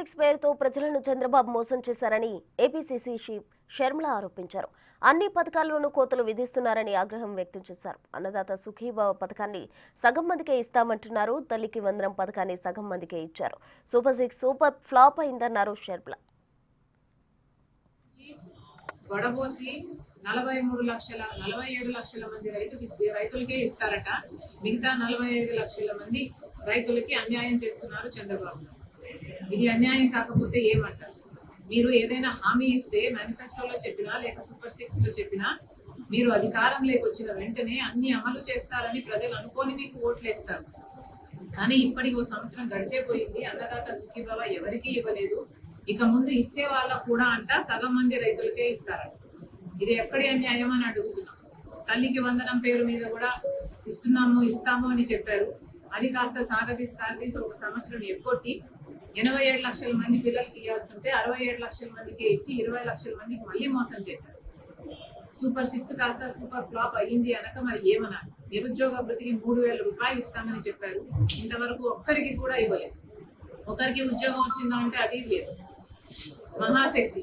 Six పేరుతో ప్రజలను చంద్రబాబు మోసం చేశారని ఏపీసీసీ చీఫ్ షర్మిల ఆరోపించారు. అన్ని పథకాల్లోనూ కోతలు విధిస్తున్నారని ఆగ్రహం వ్యక్తం చేశారు. అన్నదాత సుఖీభవ పథకాన్ని సగం మందికే ఇస్తామంటున్నారు. తల్లికి వందనం పథకాన్ని సగం మందికే ఇచ్చారు. సూపర్ సిక్స్ సూపర్ ఫ్లాప్ అయిందన్నారు షర్మిల. వడబోసి 47 లక్షల మంది రైతులకే ఇస్తారట. మిగతా 45 లక్షల మంది రైతులకి అన్యాయం చేస్తున్నారు చంద్రబాబు. ఇది అన్యాయం కాకపోతే ఏమంటారు? మీరు ఏదైనా హామీ ఇస్తే మేనిఫెస్టోలో చెప్పినా లేక సూపర్ 6 లో చెప్పినా మీరు అధికారంలోకి వచ్చిన వెంటనే అన్ని అమలు చేస్తారని ప్రజలు అనుకోని మీకు ఓట్లేస్తారు. కానీ ఇప్పటికి 1 సంవత్సరం గడిచేపోయింది. అన్నదాత సుఖీభవ ఎవరికీ ఇవ్వలేదు. ఇక ముందు ఇచ్చే వాళ్ళకు కూడా సగం మంది రైతులకే ఇస్తారట. ఇది ఎక్కడి అన్యాయం అని అడుగుతున్నాం. తల్లికి వందనం పేరు మీద కూడా ఇస్తాము అని చెప్పారు. అది కాస్త సాగదీసి 1 సంవత్సరం ఎక్కొట్టి 87 లక్షల మంది పిల్లలకి ఇవ్వాల్సి ఉంటే 67 లక్షల మందికి ఇచ్చి 20 లక్షల మందికి మళ్ళీ మోసం చేశారు. సూపర్ 6 కాస్త సూపర్ ఫ్లాప్ అయ్యింది అనక మరి ఏమన్నారు? నిరుద్యోగ భృతికి 3000 రూపాయలు ఇస్తామని చెప్పారు. ఇంతవరకు ఒక్కరికి కూడా ఇవ్వలేదు. ఒకరికి ఉద్యోగం వచ్చిందా అంటే అది లేదు. మహాశక్తి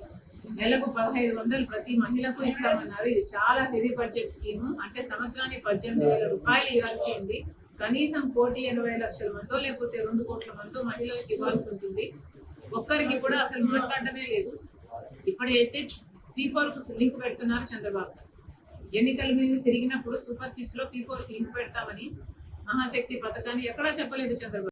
నెలకు 1500 ప్రతి మహిళకు ఇస్తామన్నారు. ఇది చాలా హెవీ బడ్జెట్ స్కీమ్. అంటే సంవత్సరానికి 18,000 రూపాయలు ఇవ్వాల్సి ఉంది. కనీసం 1,80,00,000 మందో లేకపోతే 2 కోట్ల మందో మహిళలకు ఇవ్వాల్సి ఉంటుంది. ఒక్కరికి కూడా అసలు మాట్లాడటమే లేదు. ఇప్పుడైతే P4 లింక్ పెడుతున్నారు చంద్రబాబు. ఎన్నికల మీద తిరిగినప్పుడు సూపర్ 6 లో P4 లింక్ పెడతామని మహాశక్తి పథకాన్ని ఎక్కడా చెప్పలేదు చంద్రబాబు.